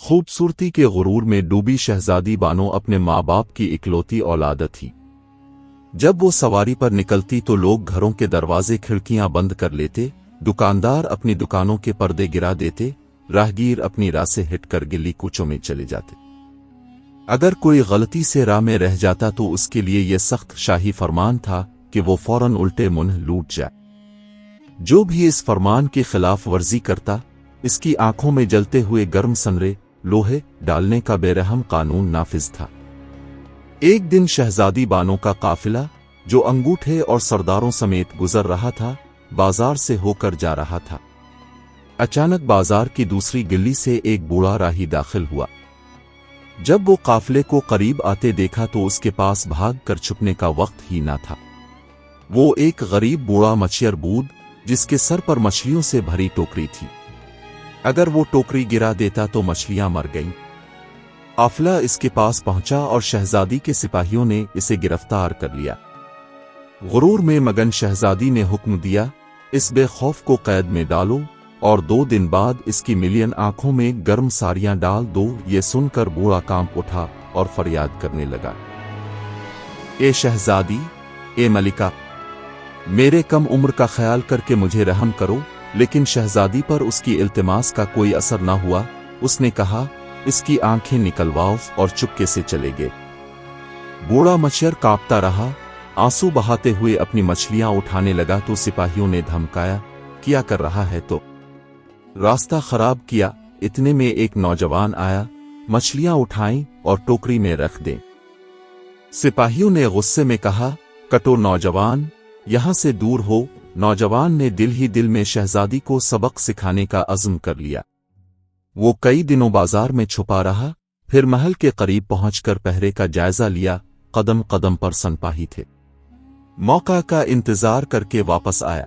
खूबसूरती के गुरूर में डूबी शहजादी बानो अपने माँ बाप की इकलौती औलाद थी। जब वो सवारी पर निकलती तो लोग घरों के दरवाजे खिड़कियां बंद कर लेते, दुकानदार अपनी दुकानों के पर्दे गिरा देते, राहगीर अपनी राह से हटकर गिल्ली कूचों में चले जाते। अगर कोई गलती से राह में रह जाता तो उसके लिए यह सख्त शाही फरमान था कि वो फौरन उल्टे मुंह लूट जाए। जो भी इस फरमान की खिलाफ वर्जी करता, इसकी आंखों में जलते हुए गर्म सनरे लोहे डालने का बेरहम कानून नाफिज था। एक दिन शहजादी बानो का काफिला, जो अंगूठे और सरदारों समेत गुजर रहा था, बाजार से होकर जा रहा था। अचानक बाजार की दूसरी गली से एक बूढ़ा राही दाखिल हुआ। जब वो काफिले को करीब आते देखा तो उसके पास भाग कर छुपने का वक्त ही ना था। वो एक गरीब बूढ़ा मछियर बूढ़, जिसके सर पर मछलियों से भरी टोकरी थी। अगर वो टोकरी गिरा देता तो मछलियां मर गईं। काफिला इसके पास पहुंचा और शहजादी के सिपाहियों ने इसे गिरफ्तार कर लिया। गुरूर में मगन शहजादी ने हुक्म दिया, इस बेखौफ को कैद में डालो और 2 दिन बाद इसकी मिलियन आंखों में गर्म सारियां डाल दो। ये सुनकर बूढ़ा कांप उठा और फरियाद करने लगा, ए शहजादी, ए मलिका, मेरे कम उम्र का ख्याल करके मुझे रहम करो। लेकिन शहजादी पर उसकी इल्तिमास का कोई असर न हुआ। उसने कहा, इसकी आंखें निकलवाओ, और चुपके से चले गए। बूढ़ा मछियर कांपता रहा, आंसू बहाते हुए अपनी मछलियां उठाने लगा तो सिपाहियों ने धमकाया, क्या कर रहा है तो रास्ता खराब किया। इतने में एक नौजवान आया, मछलियां उठाईं और टोकरी में रख दें। सिपाहियों ने गुस्से में कहा, कटो नौजवान, यहां से दूर हो। नौजवान ने दिल ही दिल में शहजादी को सबक सिखाने का अज़्म कर लिया। वो कई दिनों बाजार में छुपा रहा, फिर महल के करीब पहुंचकर पहरे का जायजा लिया। कदम कदम पर सनपाही थे, मौका का इंतजार करके वापस आया।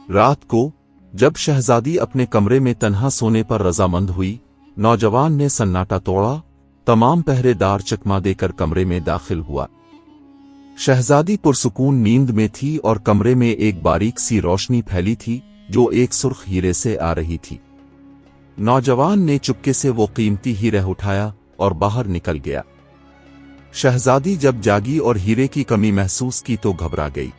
रात को जब शहजादी अपने कमरे में तन्हा सोने पर रजामंद हुई, नौजवान ने सन्नाटा तोड़ा। तमाम पहरेदार चकमा देकर कमरे में दाखिल हुआ। शहजादी पुरसुकून नींद में थी और कमरे में एक बारीक सी रोशनी फैली थी जो एक सुर्ख हीरे से आ रही थी। नौजवान ने चुपके से वो कीमती हीरा उठाया और बाहर निकल गया। शहजादी जब जागी और हीरे की कमी महसूस की तो घबरा गई।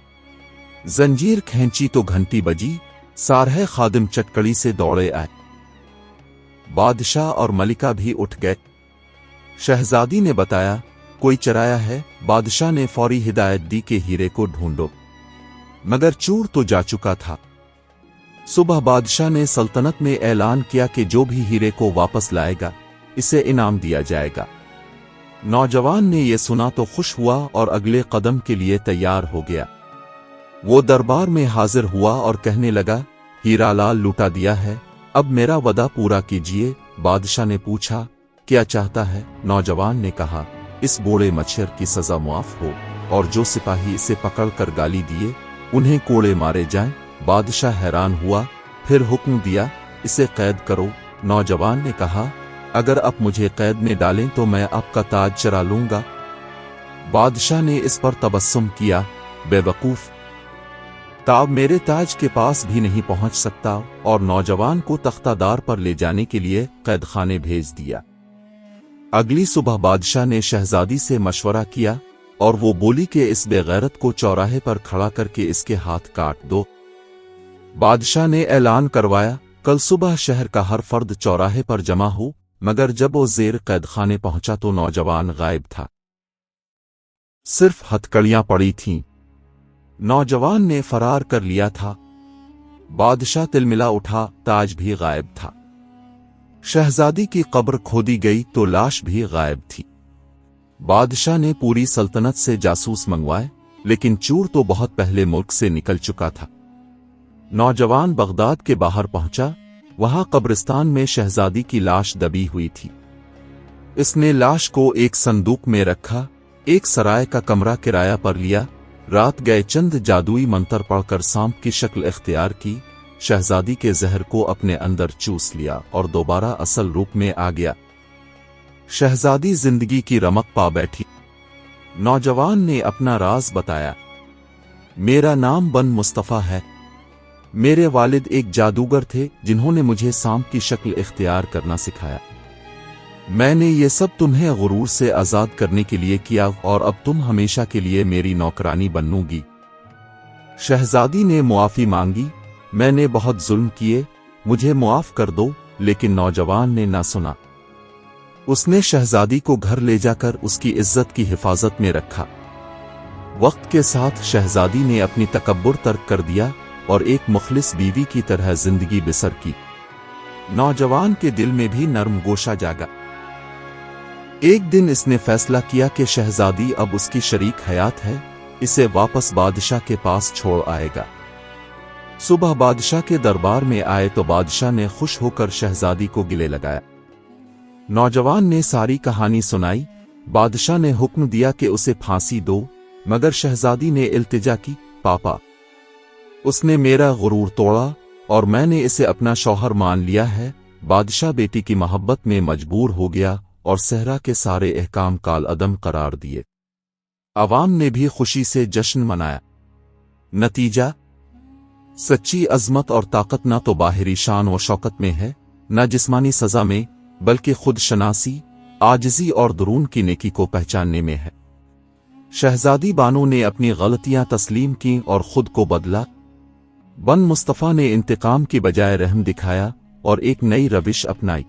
जंजीर खींची तो घंटी बजी। सारहे खादिम चटकड़ी से दौड़े आए। बादशाह और मलिका भी उठ गए। शहजादी ने बताया, कोई चराया है। बादशाह ने फौरी हिदायत दी कि हीरे को ढूंढो, मगर चूर तो जा चुका था। सुबह बादशाह ने सल्तनत में ऐलान किया कि जो भी हीरे को वापस लाएगा, इसे इनाम दिया जाएगा। नौजवान ने यह सुना तो खुश हुआ और अगले कदम के लिए तैयार हो गया। वो दरबार में हाजिर हुआ और कहने लगा, हीरा लाल लुटा दिया है, अब मेरा वदा पूरा कीजिए। बादशाह ने पूछा, क्या चाहता है? नौजवान ने कहा, इस बूढ़े मच्छर की सजा मुआफ हो और जो सिपाही इसे पकड़कर गाली दिए उन्हें कोड़े मारे जाएं। बादशाह हैरान हुआ, फिर हुक्म दिया, इसे कैद करो। नौजवान ने कहा, अगर आप मुझे कैद में डालें तो मैं आपका ताज चरा लूंगा। बादशाह ने इस पर तबस्सुम किया, बेवकूफ, ताब मेरे ताज के पास भी नहीं पहुंच सकता, और नौजवान को तख्तादार पर ले जाने के लिए कैदखाने भेज दिया। अगली सुबह बादशाह ने शहजादी से मशवरा किया और वो बोली कि इस बेगैरत को चौराहे पर खड़ा करके इसके हाथ काट दो। बादशाह ने ऐलान करवाया, कल सुबह शहर का हर फर्द चौराहे पर जमा हो। मगर जब वो जेर कैदखाने पहुंचा तो नौजवान गायब था, सिर्फ हथकड़ियां पड़ी थीं। नौजवान ने फरार कर लिया था। बादशाह तिलमिला उठा, ताज भी गायब था। शहजादी की कब्र खोदी गई तो लाश भी गायब थी। बादशाह ने पूरी सल्तनत से जासूस मंगवाए, लेकिन चूर तो बहुत पहले मुल्क से निकल चुका था। नौजवान बगदाद के बाहर पहुंचा। वहां कब्रिस्तान में शहजादी की लाश दबी हुई थी। इसने लाश को एक संदूक में रखा, एक सराय का कमरा किराया पर लिया। रात गए चंद जादुई मंत्र पढ़कर सांप की शक्ल इख्तियार की, शहजादी के जहर को अपने अंदर चूस लिया और दोबारा असल रूप में आ गया। शहजादी जिंदगी की रमक पा बैठी। नौजवान ने अपना राज बताया, मेरा नाम बन मुस्तफा है। मेरे वालिद एक जादूगर थे जिन्होंने मुझे सांप की शक्ल इख्तियार करना सिखाया। میں نے یہ سب تمہیں غرور سے آزاد کرنے کے لیے کیا اور اب تم ہمیشہ کے لیے میری نوکرانی بنو گی۔ شہزادی نے معافی مانگی، میں نے بہت ظلم کیے، مجھے معاف کر دو، لیکن نوجوان نے نہ سنا۔ اس نے شہزادی کو گھر لے جا کر اس کی عزت کی حفاظت میں رکھا۔ وقت کے ساتھ شہزادی نے اپنی تکبر ترک کر دیا اور ایک مخلص بیوی کی طرح زندگی بسر کی۔ نوجوان کے دل میں بھی نرم گوشہ جاگا۔ ایک دن اس نے فیصلہ کیا کہ شہزادی اب اس کی شریک حیات ہے، اسے واپس بادشاہ کے پاس چھوڑ آئے گا۔ صبح بادشاہ کے دربار میں آئے تو بادشاہ نے خوش ہو کر شہزادی کو گلے لگایا۔ نوجوان نے ساری کہانی سنائی۔ بادشاہ نے حکم دیا کہ اسے پھانسی دو، مگر شہزادی نے التجا کی، پاپا، اس نے میرا غرور توڑا اور میں نے اسے اپنا شوہر مان لیا ہے۔ بادشاہ بیٹی کی محبت میں مجبور ہو گیا اور صحرا کے سارے احکام کال عدم قرار دیے۔ عوام نے بھی خوشی سے جشن منایا۔ نتیجہ، سچی عظمت اور طاقت نہ تو باہری شان و شوکت میں ہے، نہ جسمانی سزا میں، بلکہ خود شناسی، عاجزی اور درون کی نیکی کو پہچاننے میں ہے۔ شہزادی بانو نے اپنی غلطیاں تسلیم کیں اور خود کو بدلا۔ بن مصطفیٰ نے انتقام کی بجائے رحم دکھایا اور ایک نئی روش اپنائی۔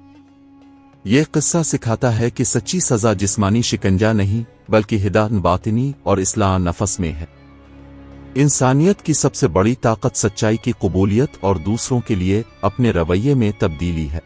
یہ قصہ سکھاتا ہے کہ سچی سزا جسمانی شکنجہ نہیں، بلکہ ہدایت باطنی اور اصلاح نفس میں ہے۔ انسانیت کی سب سے بڑی طاقت سچائی کی قبولیت اور دوسروں کے لیے اپنے رویے میں تبدیلی ہے۔